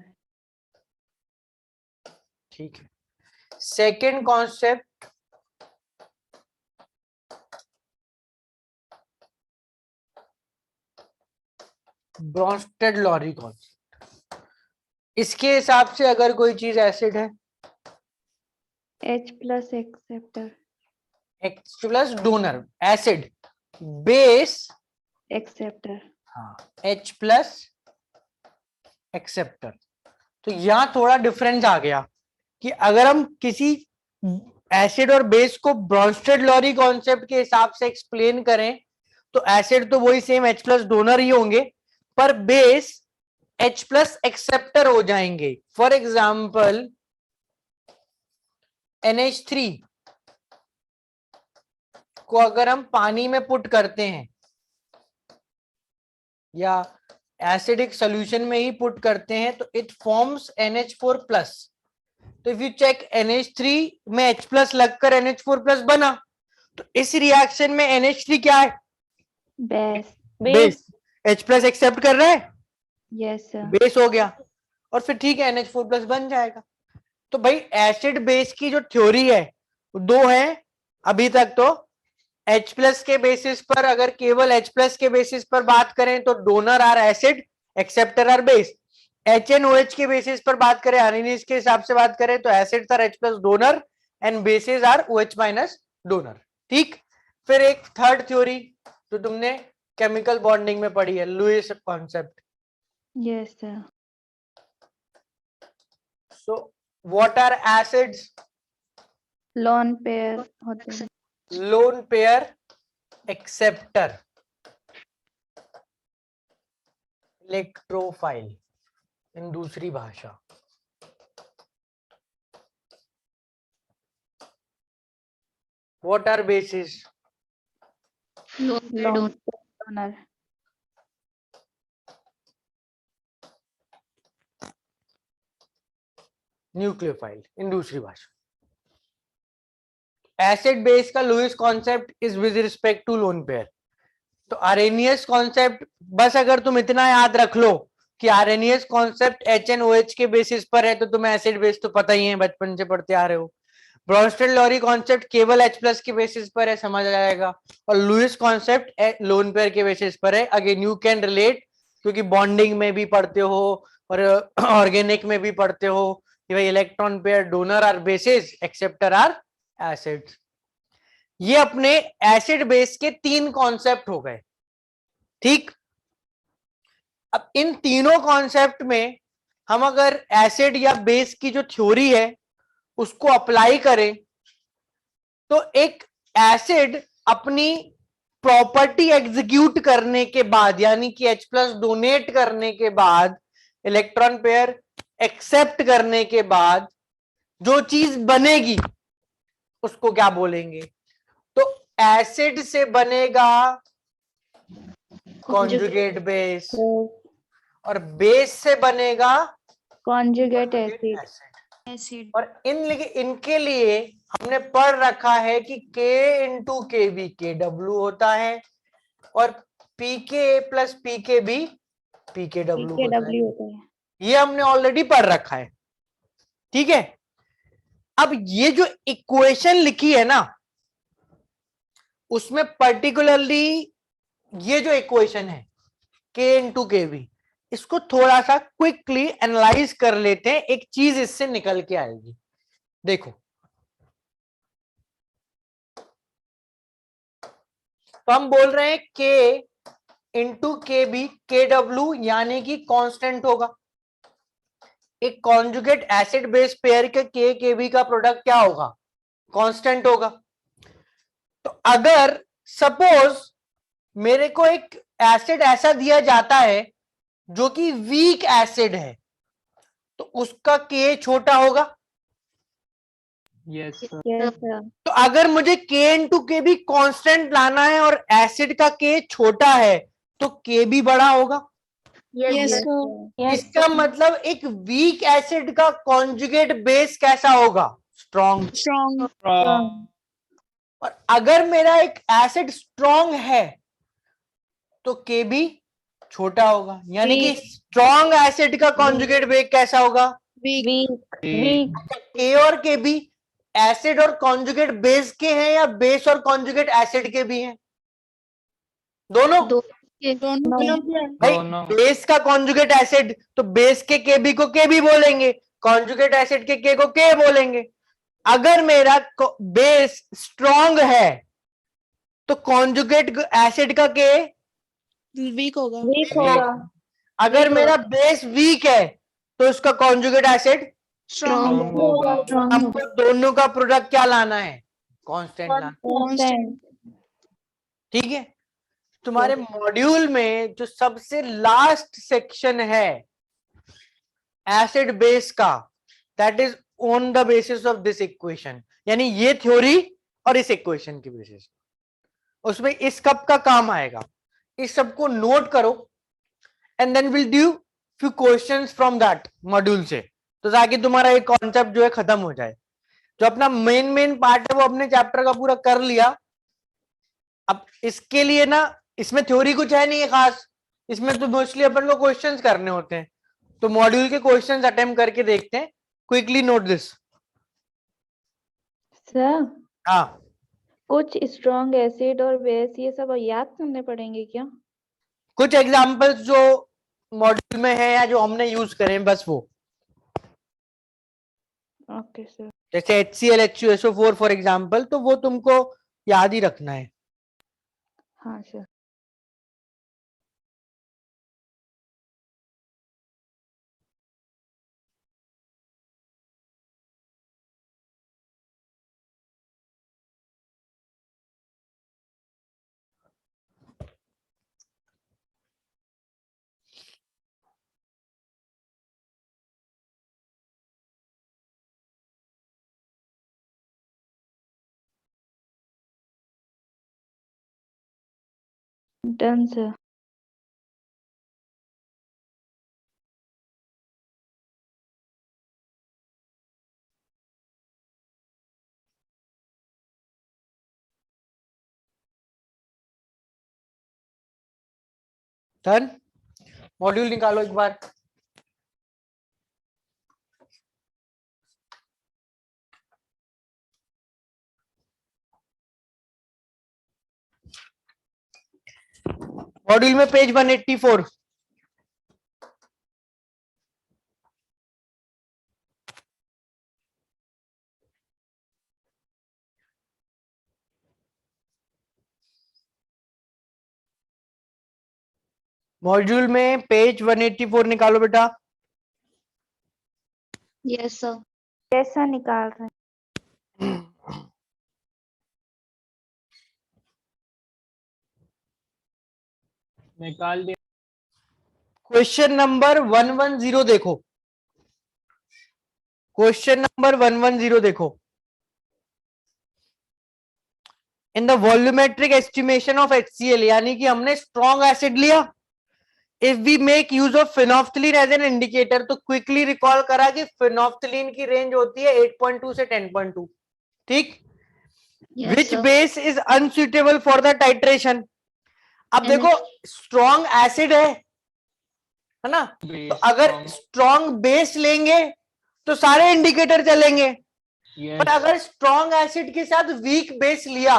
ठीक है. Second concept Bronsted-lorry concept. इसके हिसाब से अगर कोई चीज एसिड है, H plus acceptor. H plus donor, acid, base, Acceptor. हाँ, H प्लस एक्सेप्टर. तो यहां थोड़ा डिफरेंस आ गया कि अगर हम किसी एसिड और बेस को ब्रोंस्टेड-लॉरी कॉन्सेप्ट के हिसाब से एक्सप्लेन करें तो एसिड तो वही सेम H प्लस डोनर ही होंगे, पर बेस H प्लस एक्सेप्टर हो जाएंगे. फॉर एग्जाम्पल NH3 को अगर हम पानी में पुट करते हैं या एसिडिक सॉल्यूशन में ही पुट करते हैं तो इट फॉर्म्स NH4 प्लस. तो इफ यू चेक NH3 में H प्लस लगकर NH4 प्लस बना, तो इस रिएक्शन में NH3 क्या है? Base. Base. H plus accept कर रहा है, Yes, sir. बेस हो गया, और फिर ठीक है NH4 प्लस बन जाएगा. तो भाई एसिड बेस की जो थ्योरी है वो दो है अभी तक. तो H प्लस के बेसिस पर, अगर केवल H प्लस के बेसिस पर बात करें तो donor are acid, acceptor are base. HNOH के बेसिस पर बात करें, आर्रेनियस के हिसाब से बात करें तो acid are H plus donor and bases are OH minus donor. ठीक. फिर एक थर्ड थ्योरी जो तुमने केमिकल बॉन्डिंग में पढ़ी है, Lewis concept. Yes, sir. So what are acids? Lone pair होते हैं. Lone pair acceptor, electrophile in दूसरी भाषा. What are bases? Lone pair Lone donor. pair donor. Nucleophile in दूसरी भाषा. एसिड बेस का Lewis concept is with respect to lone pair. तो Arrhenius concept बस अगर तुम इतना याद रख लो कि आर्रेनियस कॉन्सेप्ट HNOH के बेसिस पर है, तो तुम्हें एसिड बेस तो पता ही है, बचपन से पढ़ते आ रहे हो. ब्रोंस्टेड-लॉरी कॉन्सेप्ट केवल H प्लस के बेसिस पर है, समझ आ जाएगा. और लुईस कॉन्सेप्ट लोन पेयर के बेसिस पर है. अगेन यू कैन रिलेट, क्योंकि बॉन्डिंग में भी पढ़ते हो और ऑर्गेनिक में भी पढ़ते हो कि भाई electron pair donor are bases, acceptor are acids. ये अपने एसिड बेस के तीन कॉन्सेप्ट हो गए. ठीक. अब इन तीनों कॉन्सेप्ट में हम अगर एसिड या बेस की जो थ्योरी है उसको अप्लाई करें तो एक एसिड अपनी प्रॉपर्टी एग्जीक्यूट करने के बाद, यानी कि H प्लस डोनेट करने के बाद, इलेक्ट्रॉन पेयर एक्सेप्ट करने के बाद जो चीज बनेगी उसको क्या बोलेंगे? तो एसिड से बनेगा कॉन्जुगेट बेस और बेस से बनेगा Conjugate acid. Acid. और इनके लिए हमने पढ़ रखा है कि K इंटू KB KW होता है और PK प्लस PKB PKW होता है. PKW होता है. ये हमने ऑलरेडी पढ़ रखा है. ठीक है, अब ये जो इक्वेशन लिखी है ना, उसमें पर्टिकुलरली ये जो इक्वेशन है के इंटू के बी, इसको थोड़ा सा क्विकली एनालाइज कर लेते हैं, एक चीज इससे निकल के आएगी। देखो, तो हम बोल रहे हैं के इंटू के बी, के डब्ल्यू यानी कि कांस्टेंट होगा। एक कॉन्जुगेट एसिड बेस पेयर के बी का प्रोडक्ट क्या होगा? कांस्टेंट होगा। तो अगर सपोज मेरे को एक एसिड ऐसा दिया जाता है जो कि वीक एसिड है, तो उसका के छोटा होगा। Yes, sir. Yes, sir. तो अगर मुझे के इंटू के बी कॉन्स्टेंट लाना है और एसिड का के छोटा है, तो के बी बड़ा होगा। Yes, Yes, sir. sir. Yes, इसका मतलब एक वीक एसिड का कॉन्जुगेट बेस कैसा होगा? स्ट्रॉन्ग। Strong. From और अगर मेरा एक एसिड स्ट्रॉन्ग है तो के बी छोटा होगा, यानी कि Weak. स्ट्रॉन्ग एसिड का कॉन्जुगेट बेस कैसा होगा? Weak. Weak. Weak. के और के बी एसिड और कॉन्जुगेट बेस के हैं या बेस और कॉन्जुगेट एसिड के भी हैं? दोनों। दो दोनों No. के। भाई दोनों। बेस का कॉन्जुगेट एसिड तो बेस के केबी को केबी बोलेंगे, कॉन्जुगेट एसिड के के को के बोलेंगे। अगर मेरा बेस स्ट्रॉन्ग है तो कॉन्जुगेट एसिड का के Weak होगा। Weak होगा. अगर मेरा बेस वीक है तो उसका कॉन्जुगेट एसिड Strong Strong होगा। Strong हमको दोनों का प्रोडक्ट क्या लाना है? कांस्टेंट लाना। Constant. ठीक है, तुम्हारे मॉड्यूल में जो सबसे लास्ट सेक्शन है एसिड बेस का, that is on the basis of this equation, यानी ये थ्योरी और इस इक्वेशन की बेसिस, उसमें इस कप का काम आएगा। इस सब को नोट करो and then will do few questions from that module से, तो ताकि तुम्हारा एक कॉन्सेप्ट जो है खत्म हो जाए। जो अपना मेन पार्ट है वो अपने चैप्टर का पूरा कर लिया। अब इसके लिए ना, इसमें थ्योरी कुछ है नहीं है खास, इसमें तो मोस्टली अपन को क्वेश्चंस करने होते हैं। तो मॉड्यूल के क्वेश्चंस अटेम्प्ट करके देखते हैं। Quickly note this. Sir, हाँ, कुछ स्ट्रॉन्ग एसिड और बेस ये सब याद करने पड़ेंगे क्या? कुछ एग्जांपल्स जो मॉड्यूल में है या जो हमने यूज करें बस वो, ओके सर. जैसे HCl HUSO4 फॉर एग्जांपल, तो वो तुमको याद ही रखना है। हाँ sir. Done sir. Done. Module निकालो एक बार। मॉड्यूल में पेज 184। मॉड्यूल में पेज 184 निकालो बेटा। Yes sir. कैसा निकाल रहे हैं? निकाल दिया। क्वेश्चन नंबर 110 देखो। क्वेश्चन नंबर 110 देखो। In the volumetric estimation of HCl, यानी कि हमने स्ट्रॉन्ग एसिड लिया। If we make use of phenolphthalein as an indicator, तो क्विकली रिकॉल करा कि फिनोफ्थलीन की रेंज होती है 8.2 से 10.2। ठीक। Yes which sir. Base is unsuitable for the titration. अब देखो स्ट्रॉन्ग एसिड है ना, तो अगर स्ट्रॉन्ग बेस लेंगे तो सारे इंडिकेटर चलेंगे। Yes. पर अगर स्ट्रॉन्ग एसिड के साथ वीक बेस लिया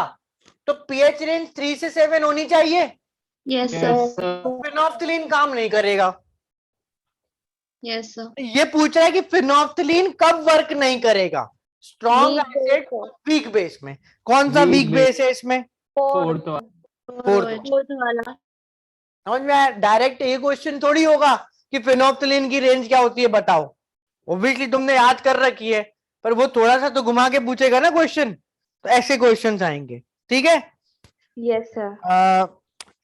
तो पीएच रेंज 3 से 7 होनी चाहिए। Yes Yes, sir, sir. Phenolphthalein काम नहीं करेगा। यस सर, ये पूछ रहा है कि फिनोफ्थलीन कब वर्क नहीं करेगा, स्ट्रॉन्ग Weak एसिड base है। वीक बेस में। कौन सा Weak वीक base. बेस है इसमें? Fourth one. फोर्थ। फोर्थ वाला। समझ में आया? डायरेक्ट ये क्वेश्चन थोड़ी होगा कि फिनोफ्थलीन की रेंज क्या होती है बताओ। ऑब्वियसली तुमने याद कर रखी है, पर वो थोड़ा सा तो घुमा के पूछेगा ना क्वेश्चन, तो ऐसे क्वेश्चन आएंगे। ठीक है। Yes sir.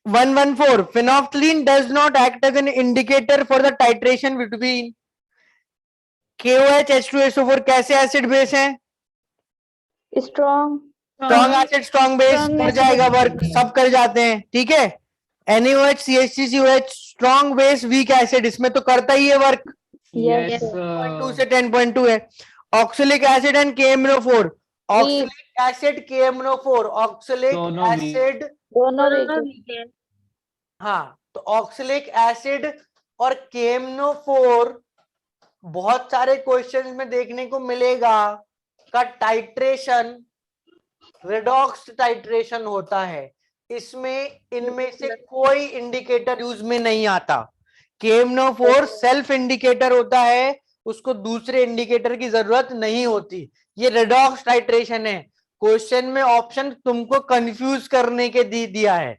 114 phenolphthalein does not act as an indicator for the titration between KOH H2SO4 कैसे एसिड बेस है? Strong. Strong acid strong base Strong कर acid. जाएगा वर्क, सब कर जाते हैं। ठीक है। NaOH CH3COH strong base weak acid, इसमें तो करता ही है work. Yes Yes, sir. 2 sir. से 10.2 है। Oxalic acid and KMNO4, oxalic acid KMNO4, oxalic दोनों weak. एसिड, दोनों weak है। हाँ तो ऑक्सलिक एसिड और KMNO4 बहुत सारे क्वेश्चंस में देखने को मिलेगा का टाइट्रेशन रेडॉक्स टाइट्रेशन होता है। इसमें इनमें से कोई इंडिकेटर यूज में नहीं आता। KMNO4 सेल्फ इंडिकेटर होता है, उसको दूसरे इंडिकेटर की जरूरत नहीं होती। ये रेडॉक्स टाइट्रेशन है। क्वेश्चन में ऑप्शन तुमको कंफ्यूज करने के दिया है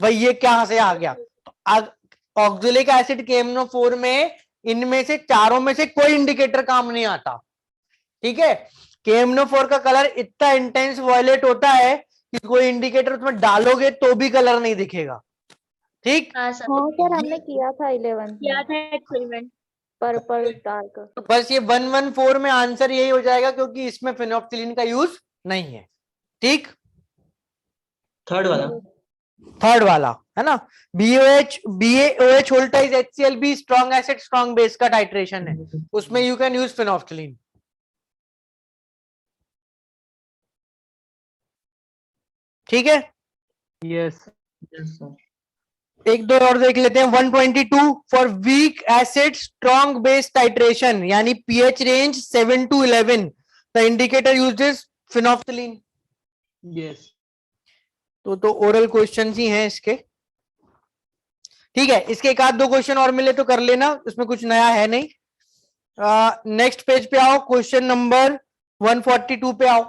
भाई, ये कहां से आ गया। ऑक्सलिक एसिड KMNO4 में इनमें से चारों में से कोई इंडिकेटर काम नहीं आता। ठीक है। KMNO4 का कलर इतना इंटेंस वॉयलेट होता है कि कोई इंडिकेटर उसमें डालोगे तो भी कलर नहीं दिखेगा। ठीक। हाँ सर, हाँ सर, हमने किया था 11th किया में था एक्सपेरिमेंट। Purple dark. तो बस ये 114 में आंसर यही हो जाएगा क्योंकि इसमें फिनोफ्थलीन का यूज नहीं है। ठीक। Third वाला. थर्ड वाला है ना, BaOH वोल्टाइज HCl भी स्ट्रॉन्ग एसिड स्ट्रॉन्ग बेस का टाइट्रेशन है, उसमें यू कैन यूज फिनोफ्थलीन। ठीक है। Yes. Yes, sir. एक दो और देख लेते हैं। 122 for weak acid strong base titration यानी pH range 7 to 11 the indicator uses phenolphthalein. Yes. तो ओरल क्वेश्चंस ही हैं इसके। ठीक है, इसके एक आध दो क्वेश्चन और मिले तो कर लेना, उसमें कुछ नया है नहीं। नेक्स्ट पेज पे आओ, क्वेश्चन नंबर 142 पे आओ।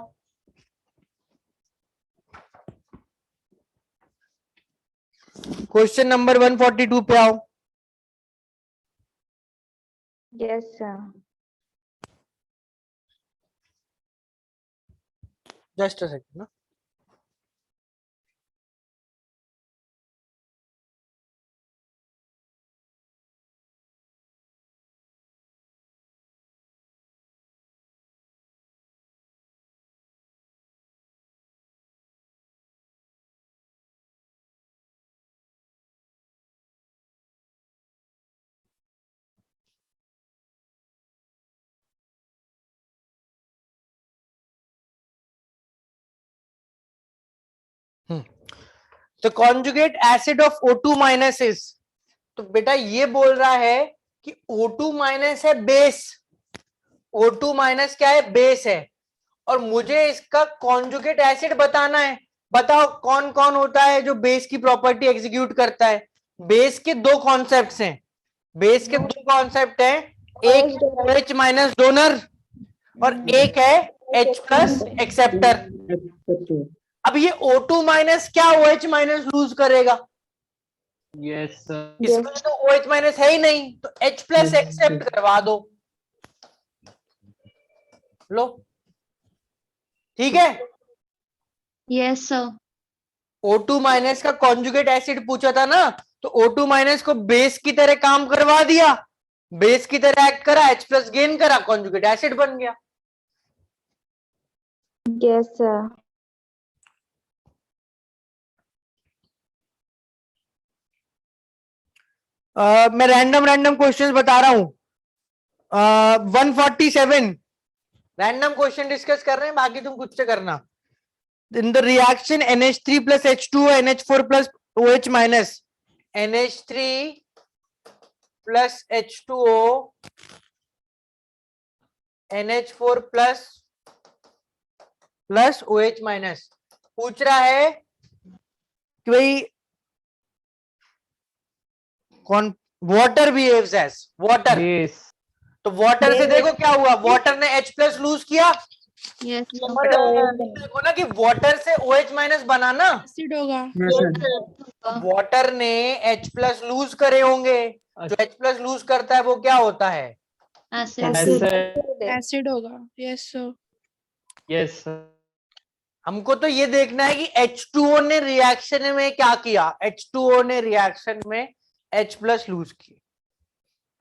क्वेश्चन नंबर 142 पे आओ। Yes sir. Just a second ना। तो conjugate acid of O2 minus is, तो बेटा ये बोल रहा है कि O2 माइनस है बेस, O2 माइनस क्या है, बेस है, और मुझे इसका कॉन्जुगेट एसिड बताना है। बताओ कौन कौन होता है जो बेस की प्रॉपर्टी एग्जीक्यूट करता है। बेस के दो कॉन्सेप्ट्स हैं, बेस के दो कॉन्सेप्ट हैं, एक OH माइनस डोनर और एक है H प्लस एक्सेप्टर। अब ये O2 माइनस क्या OH माइनस लूज करेगा, Yes, sir. इसमें तो OH माइनस है ही नहीं, तो H प्लस एक्सेप्ट करवा दो। लो ठीक है। यस सर, O2 माइनस का कॉन्जुगेट एसिड पूछा था ना, तो O2 माइनस को बेस की तरह काम करवा दिया, बेस की तरह एक्ट करा, H प्लस गेन करा, कॉन्जुगेट एसिड बन गया। Yes sir. मैं रैंडम क्वेश्चंस बता रहा हूं। 147 रैंडम क्वेश्चन डिस्कस कर रहे हैं, बाकी तुम खुद से करना। In the reaction NH3 plus H2O NH4 plus OH minus, NH3 plus H2O NH4 plus plus OH minus. पूछ रहा है कि भाई कौन water behaves as water, Base. तो वाटर से देखो क्या हुआ, वाटर ने H प्लस लूज किया। Yes, sir. और OH देखो ना कि वाटर से OH माइनस बना ना, एसिड होगा। वाटर ने H प्लस लूज करे होंगे, जो H प्लस लूज करता है वो क्या होता है? Acid. Acid. एसिड होगा। Yes sir. Yes, sir. हमको तो ये देखना है कि H2O ने रिएक्शन में क्या किया, H2O ने रिएक्शन में H प्लस लूज की,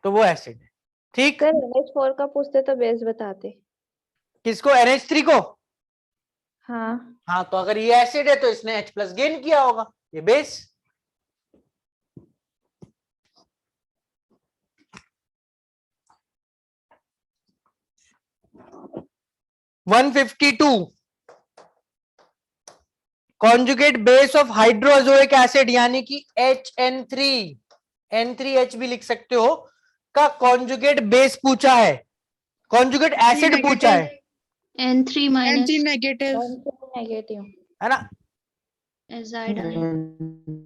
तो वो एसिड है। ठीक, सर NH4 का पूछते तो बेस बताते। किसको? NH3 को। हाँ हाँ, तो अगर ये एसिड है तो इसने H प्लस गेन किया होगा, ये base. One 152 conjugate base of hydrazoic acid यानी कि HN3, N3H भी लिख सकते हो, का कॉन्जुगेट बेस पूछा है, कॉन्जुगेट एसिड पूछा है, N3 minus anti negative. Negative है ना? azide ion.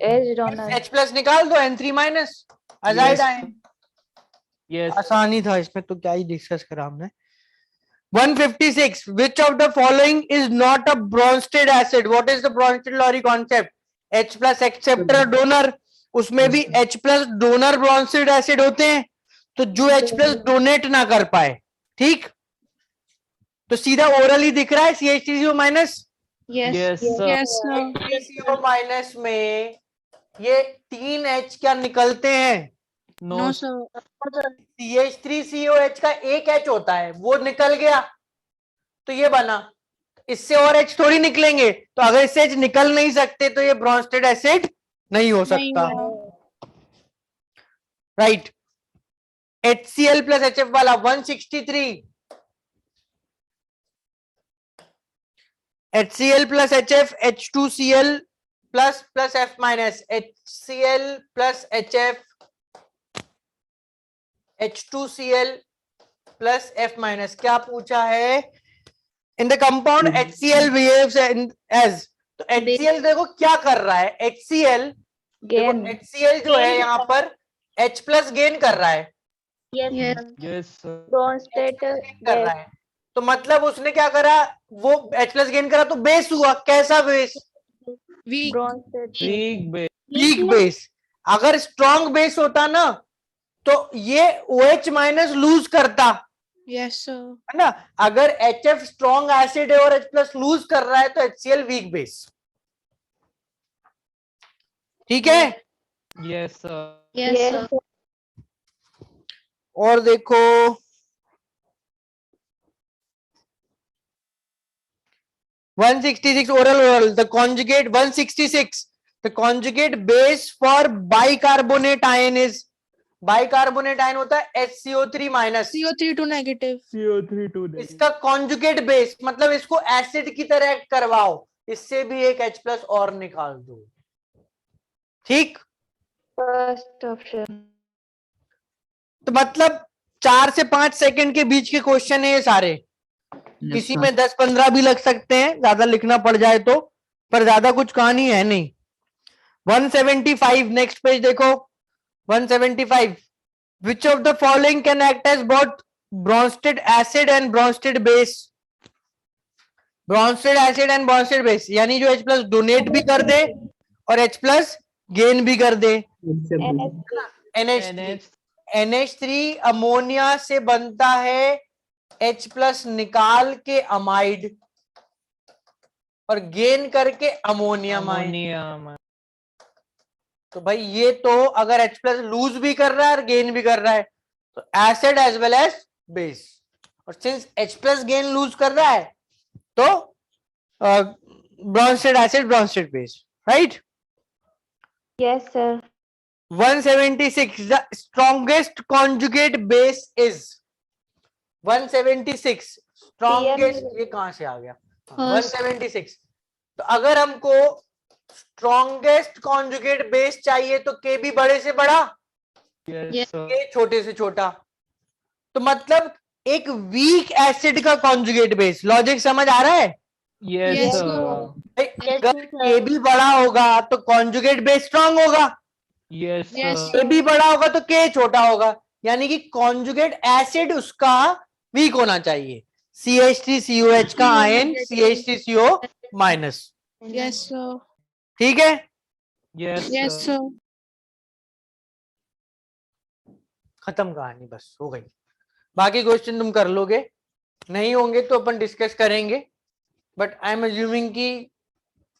As donor. H plus निकाल दो, N3 minus azide Yes. Ion. Yes. आसानी था इसमें, तो क्या ही डिस्कस करा हमने। 156 which of the following is not a Bronsted acid? What is the Bronsted Lowry concept? H plus acceptor donor, उसमें भी H plus donor Bronsted acid होते हैं, तो जो H plus डोनेट ना कर पाए, ठीक, तो सीधा ओरली दिख रहा है CH3CO minus. Yes. Yes, sir. Yes sir. CO minus में ये 3 H क्या निकलते हैं? No. No sir. CH3COH का एक H होता है, वो निकल गया तो ये बना, इससे और H थोड़ी निकलेंगे, तो अगर इससे H निकल नहीं सकते तो ये ब्रॉन्स्टेड एसिड नहीं हो नहीं सकता, हुआ। राइट। HCl प्लस HF वाला 163, HCl plus HF H2Cl plus plus F minus, HCl plus HF H2Cl plus F minus. क्या पूछा है? In the compound HCl behaves as, तो HCl देखो क्या कर रहा है, HCl देखो गेन HCl जो है यहाँ पर H प्लस गेन कर रहा है, Yes. Yes, sir. ब्रॉन्स्टेड कर रहा है, तो मतलब उसने क्या करा, वो H प्लस गेन करा तो बेस हुआ, कैसा base? Weak. Bronsted Weak base. Weak base. अगर स्ट्रॉन्ग बेस होता ना तो ये OH माइनस लूज करता, यस सर। है ना? अगर HF स्ट्रॉन्ग एसिड है और H प्लस लूज कर रहा है तो HCl वीक बेस, ठीक है? Yes, sir. Yes, sir. और देखो 166 oral the conjugate 166 the conjugate base for bicarbonate ion is, bicarbonate ion होता है HCO3 minus, CO3 negative. CO3 2 इसका कॉन्जुगेट बेस मतलब इसको एसिड की तरह एक्ट करवाओ, इससे भी एक H प्लस और निकाल दो, ठीक। First option. तो मतलब 4 से 5 सेकंड के बीच के क्वेश्चन है ये सारे, किसी में 10-15 भी लग सकते हैं, ज्यादा लिखना पड़ जाए तो, पर ज्यादा कुछ कहानी है नहीं। 175 नेक्स्ट पेज देखो, 175 which of the following can act as both Bronsted acid and Bronsted base? Bronsted acid and Bronsted base यानी जो H प्लस डोनेट भी कर दे और H प्लस गेन भी कर दे। NH3 NH3 अमोनिया से बनता है H प्लस निकाल के अमाइड और गेन करके अमोनियम आयन। Ammonium. तो भाई ये तो अगर H प्लस लूज भी कर रहा है और गेन भी कर रहा है तो acid as well as base, और since H plus gain lose कर रहा है तो Bronsted acid Bronsted base, right. Yes sir. 176 the strongest conjugate base is 176 strongest, ये कहां से आ गया? First. 176। तो अगर हमको स्ट्रॉन्गेस्ट कॉन्जुगेट बेस चाहिए तो के भी बड़े से बड़ा, Yes, Yes. sir. के छोटे से छोटा, तो मतलब एक वीक एसिड का कॉन्जुगेट बेस। लॉजिक समझ आ रहा है? Yes, Yes, sir. भाई, अगर ए बी बड़ा होगा तो कॉन्जुगेट बेस स्ट्रांग होगा, Yes, Yes, sir. A B बड़ा होगा तो के छोटा होगा, यानी कि कॉन्जुगेट एसिड उसका वीक होना चाहिए। CH3COH का ion CH3CO minus. yes, sir. ठीक है, Yes, Yes, sir. sir. खत्म कहानी, बस हो गई। बाकी क्वेश्चन तुम कर लोगे, नहीं होंगे तो अपन डिस्कस करेंगे, बट आई एम अज्यूमिंग कि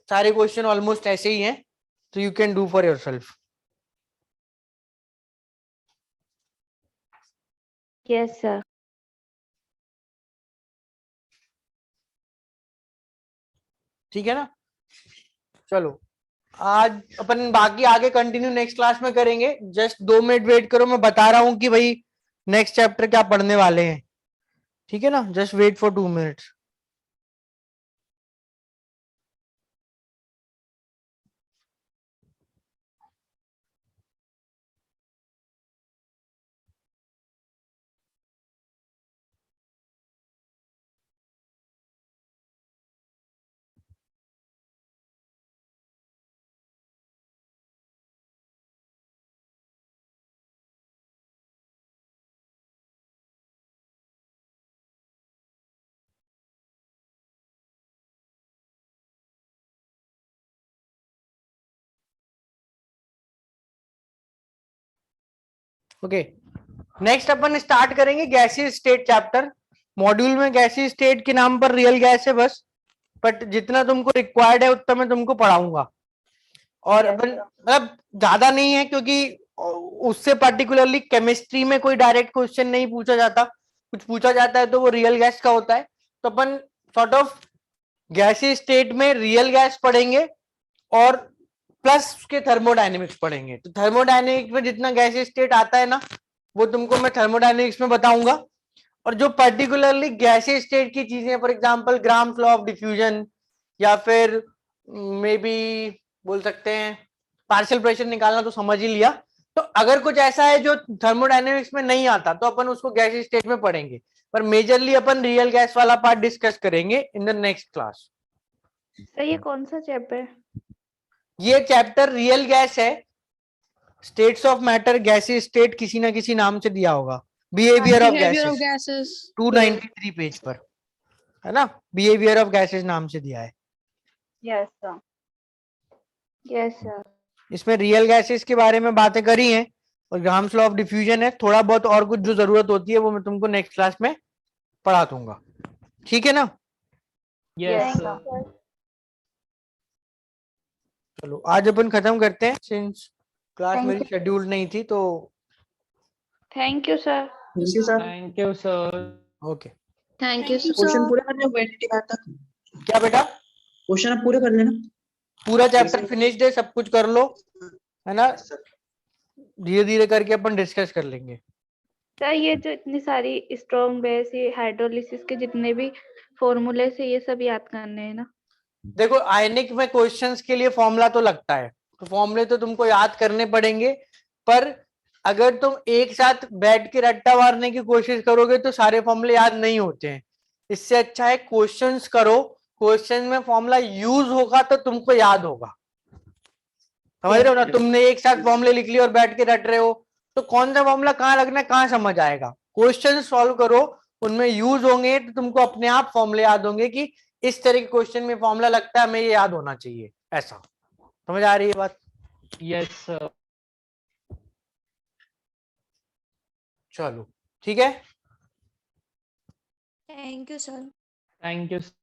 सारे क्वेश्चन ऑलमोस्ट ऐसे ही हैं, तो you can do for yourself. Yes sir. ठीक है ना? चलो, आज अपन बाकी आगे कंटिन्यू नेक्स्ट क्लास में करेंगे। जस्ट 2 मिनट वेट करो, मैं बता रहा हूं कि भाई नेक्स्ट चैप्टर क्या पढ़ने वाले हैं। ठीक है ना? Just wait for 2 minutes. Okay, next अपन स्टार्ट करेंगे गैसीय स्टेट चैप्टर। मॉड्यूल में गैसीय स्टेट के नाम पर रियल गैस है बस, बट जितना तुमको रिक्वायर्ड है उतना मैं तुमको पढ़ाऊंगा। और अपन मतलब ज्यादा नहीं है, क्योंकि उससे पर्टिकुलरली केमिस्ट्री में कोई डायरेक्ट क्वेश्चन नहीं पूछा जाता, कुछ पूछा जाता है तो वो रियल गैस का होता है। तो अपन सॉर्ट ऑफ गैसीय स्टेट में रियल गैस पढ़ेंगे और प्लस उसके थर्मोडायनेमिक्स पढ़ेंगे। तो थर्मोडायनेमिक्स में जितना गैसीय स्टेट आता है ना, वो तुमको मैं थर्मोडायनेमिक्स में बताऊंगा। और जो पर्टिकुलरली गैसीय स्टेट की चीजें, for example grams law of diffusion, या फिर मे बी बोल सकते हैं पार्शियल प्रेशर निकालना, तो समझ ही लिया। तो अगर कुछ ऐसा है जो थर्मोडायनेमिक्स में नहीं आता तो अपन उसको गैसीय स्टेट में पढ़ेंगे, पर मेजरली अपन रियल गैस वाला पार्ट डिस्कस करेंगे in the next class. Sir ये कौन सा चैप्टर है? ये चैप्टर रियल गैस है, स्टेट्स ऑफ मैटर, गैसीय स्टेट किसी ना किसी नाम से दिया होगा। Behaviour of Behavior of gases, gases. 293 page पर है ना, बिहेवियर ऑफ गैसेस नाम से दिया है। Yes sir. Yes sir. इसमें रियल गैसेस के बारे में बातें करी हैं और ग्राम्स लॉ ऑफ डिफ्यूजन है। थोड़ा बहुत और कुछ जो जरूरत होती है वो मैं तुमको नेक्स्ट क्लास में पढ़ा दूंगा। ठीक है ना? Yes, sir. चलो आज अपन खत्म करते हैं, सिंस क्लास Thank मेरी you. शेड्यूल्ड नहीं थी तो। Thank you sir. Thank you, sir. Thank you, sir. Okay, thank you question पूरे करने वेट के बाद तक क्या बेटा? क्वेश्चन आप पूरे कर लेना। पूरा चैप्टर फिनिश्ड है, सब कुछ कर लो, है ना? धीरे धीरे करके अपन डिस्कस कर लेंगे। सर ये जो इतनी सारी स्ट्रॉन्ग बेस, ये हाइड्रोलिसिस के जितने भी फॉर्मूले से ये सब याद करने हैं ना? देखो आयनिक में क्वेश्चंस के लिए फॉर्मूला तो लगता है, तो फॉर्मूले तो तुमको याद करने पड़ेंगे, पर अगर तुम एक साथ बैठ के रट्टा मारने की कोशिश करोगे तो सारे फॉर्मूले याद नहीं होते हैं। इससे अच्छा है क्वेश्चंस करो, क्वेश्चन में फॉर्मूला यूज होगा तो तुमको याद होगा। समझ रहे हो ना? तुमने एक साथ फॉर्मूले लिख लिए और बैठ के रट रहे हो तो कौन सा फॉर्मूला कहाँ लगना है कहाँ समझ आएगा? क्वेश्चन सॉल्व करो, उनमें यूज होंगे तो तुमको अपने आप फॉर्मूले याद होंगे कि इस तरह के क्वेश्चन में फॉर्मूला लगता है, हमें ये याद होना चाहिए। ऐसा समझ आ रही है बात? Yes, sir. चलो ठीक है। Thank you, sir. Thank you, sir.